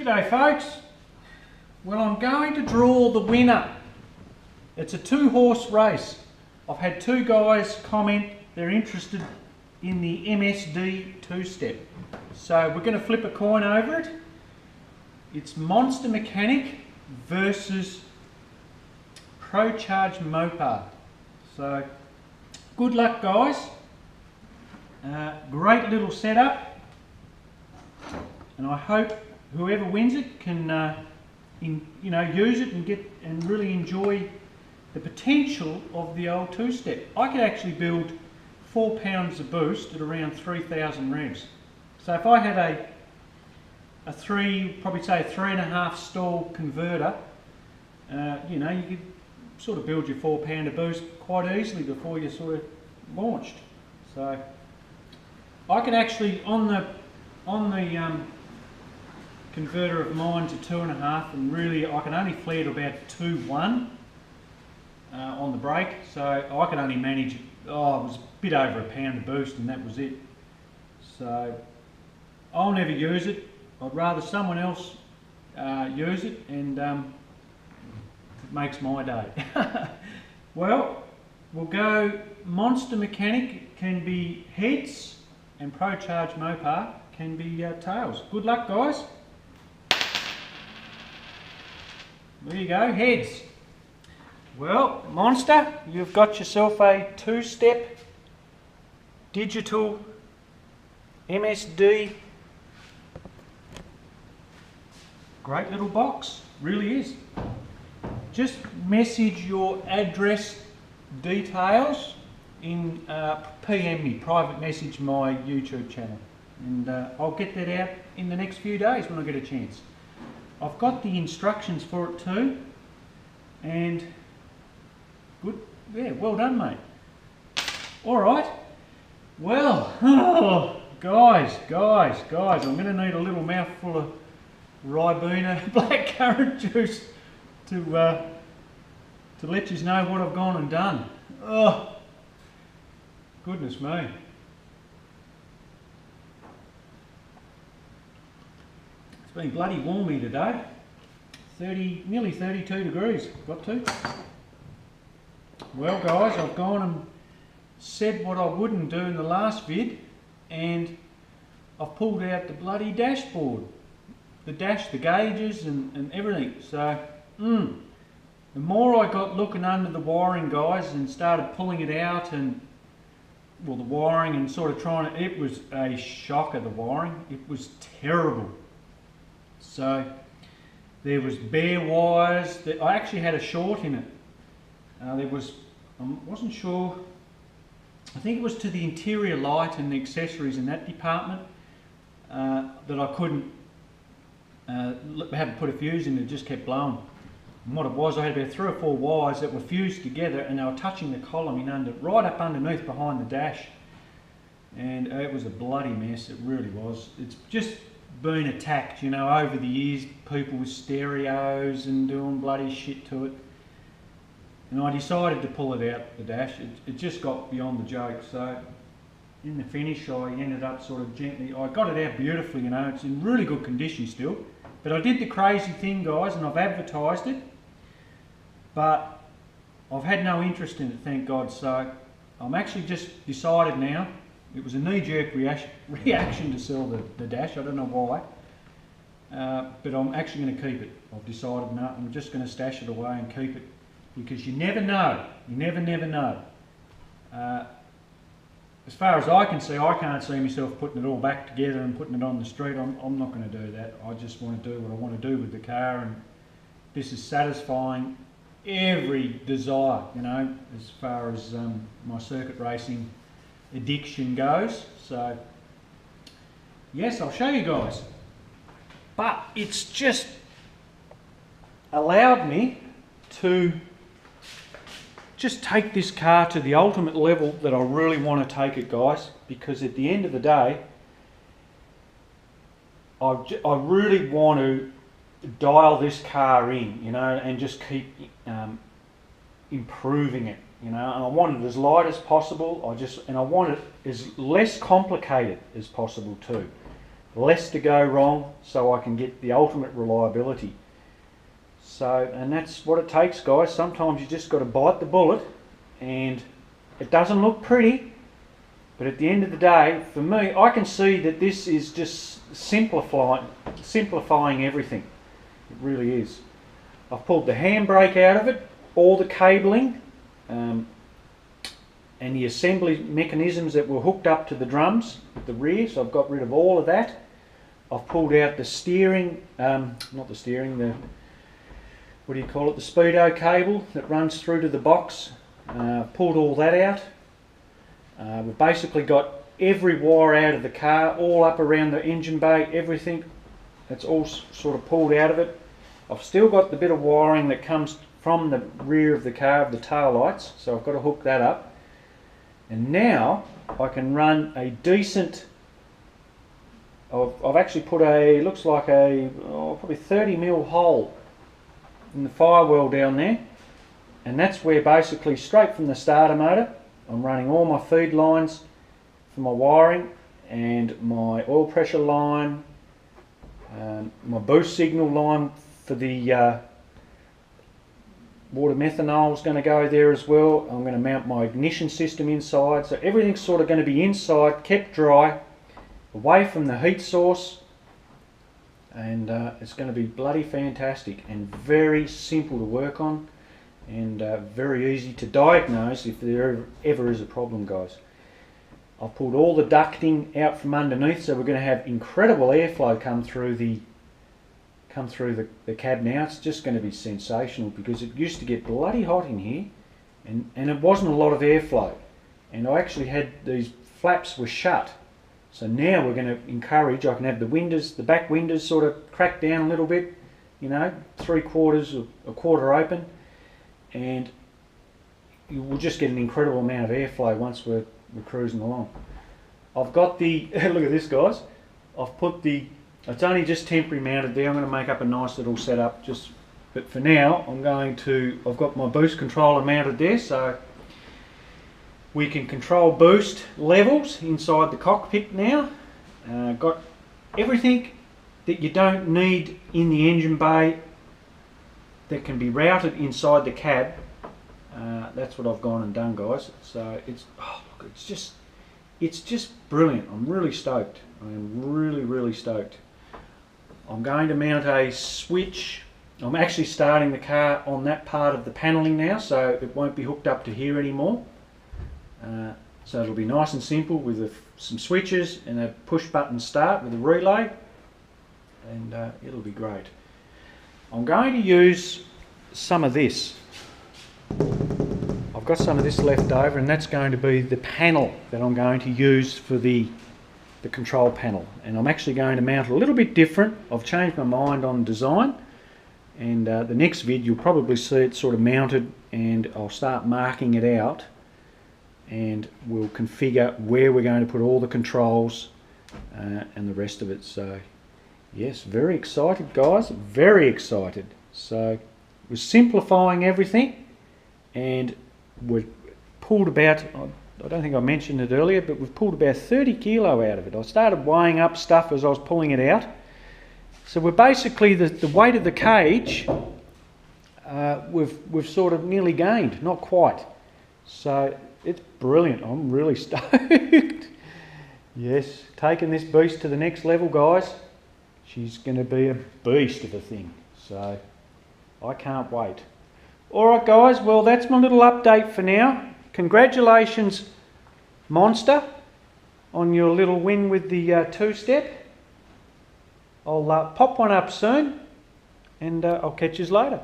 G'day folks. Well, I'm going to draw the winner. It's a 2-horse race. I've had 2 guys comment they're interested in the MSD 2-step. So we're going to flip a coin over it. It's Monster Mechanic versus Pro-Charge Mopar. So good luck guys. Great little setup, and I hope whoever wins it can use it and really enjoy the potential of the old 2-step. I could actually build 4 pounds of boost at around 3,000 revs. So if I had probably say a 3.5 stall converter, you could sort of build your 4 pound of boost quite easily before you sort of launched. So I can actually on the converter of mine to 2.5, and really I can only flare to about 2.1 on the brake, so I can only manage it. It was a bit over a pound of boost and that was it. So I'll never use it. I'd rather someone else use it, and it makes my day. Well, we'll go Monster Mechanic can be heads and Pro-Charge Mopar can be tails. Good luck guys. There you go, heads. Well, Monster, you've got yourself a 2-step digital MSD. Great little box, really is. Just message your address details in PM me, private message my YouTube channel, and I'll get that out in the next few days when I get a chance. I've got the instructions for it too, and good, yeah, well done mate. Alright, well, guys, I'm going to need a little mouthful of Ribena blackcurrant juice to let you know what I've gone and done. Oh, goodness me. It's been bloody warm here today. Nearly 32 degrees, got to. Well guys, I've gone and said what I wouldn't do in the last vid, and I've pulled out the bloody dashboard. The gauges and everything. So, the more I got looking under the wiring guys and started pulling it out, and well, the wiring, and sort of trying to, it was a shocker, the wiring. It was terrible. So there was bare wires. I actually had a short in it. There was, I wasn't sure, I think it was to the interior light and the accessories in that department that I couldn't have put a fuse in. It just kept blowing. And what it was, I had about 3 or 4 wires that were fused together, and they were touching the column right up underneath behind the dash, and it was a bloody mess. It really was. It's just been attacked, over the years, people with stereos and doing bloody shit to it, and I decided to pull it out, the dash. It just got beyond the joke. So in the finish I ended up sort of gently, I got it out beautifully, it's in really good condition still, but I did the crazy thing guys, and I've advertised it, but I've had no interest in it, thank God. So I'm actually just decided now, it was a knee-jerk reaction to sell the dash, I don't know why, but I'm actually going to keep it. I've decided, no, I'm just going to stash it away and keep it, because you never know, you never know. As far as I can see, I can't see myself putting it all back together and putting it on the street. I'm not going to do that. I just want to do what I want to do with the car, and this is satisfying every desire, as far as my circuit racing addiction goes. So yes, I'll show you guys, but it's just allowed me to just take this car to the ultimate level that I really want to take it guys, because at the end of the day I really want to dial this car in, and just keep improving it, and I want it as light as possible. I want it as less complicated as possible too. less to go wrong, so I can get the ultimate reliability. So, and that's what it takes, guys. Sometimes you just got to bite the bullet, and it doesn't look pretty, but at the end of the day, for me, I can see that this is just simplifying everything. It really is. I've pulled the handbrake out of it, all the cabling, and the assembly mechanisms that were hooked up to the drums at the rear, so I've got rid of all of that. I've pulled out the steering, not the steering, the, what do you call it, the speedo cable that runs through to the box. Pulled all that out. We've basically got every wire out of the car, all up around the engine bay, everything. That's all sort of pulled out of it. I've still got the bit of wiring that comes from the rear of the car, of the tail lights, so I've got to hook that up. And now I can run a decent, I've actually put a, looks like a probably 30mm hole in the firewall down there, and that's where basically straight from the starter motor I'm running all my feed lines for my wiring and my oil pressure line, my boost signal line for the water methanol is going to go there as well. I'm going to mount my ignition system inside, so everything's sort of going to be inside, kept dry, away from the heat source, and it's going to be bloody fantastic and very simple to work on, and very easy to diagnose if there ever is a problem, guys. I've pulled all the ducting out from underneath, so we're going to have incredible airflow come through the cab now. It's just going to be sensational, because it used to get bloody hot in here, and it wasn't a lot of airflow, and I actually had these flaps were shut. So now we're going to encourage, I can have the windows, the back windows sort of cracked down a little bit, you know, 3/4 or a quarter open, and you will just get an incredible amount of airflow once we're cruising along. I've got the, look at this, guys, I've put the, it's only just temporary mounted there. I'm going to make up a nice little setup, but for now I've got my boost controller mounted there, so we can control boost levels inside the cockpit now. Got everything that you don't need in the engine bay that can be routed inside the cab. That's what I've gone and done, guys. So it's, oh, look, it's just brilliant. I'm really stoked. I am really stoked. I'm going to mount a switch. I'm actually starting the car on that part of the panelling now, so it won't be hooked up to here anymore. So it'll be nice and simple with some switches and a push button start with a relay, and it'll be great. I'm going to use some of this. I've got some of this left over, and that's going to be the panel that I'm going to use for the control panel, and I'm actually going to mount it a little bit different. I've changed my mind on design, and the next vid you'll probably see it sort of mounted, and I'll start marking it out, and we'll configure where we're going to put all the controls and the rest of it. So yes, very excited, guys, very excited. So we're simplifying everything, and we've pulled about, I don't think I mentioned it earlier, but we've pulled about 30 kilo out of it. I started weighing up stuff as I was pulling it out. So we're basically, the weight of the cage, we've sort of nearly gained, not quite. So it's brilliant. I'm really stoked. Yes, taking this beast to the next level, guys. She's going to be a beast of a thing. So I can't wait. Alright, guys, well, that's my little update for now. Congratulations, Monster, on your little win with the two-step. I'll pop one up soon, and I'll catch you later.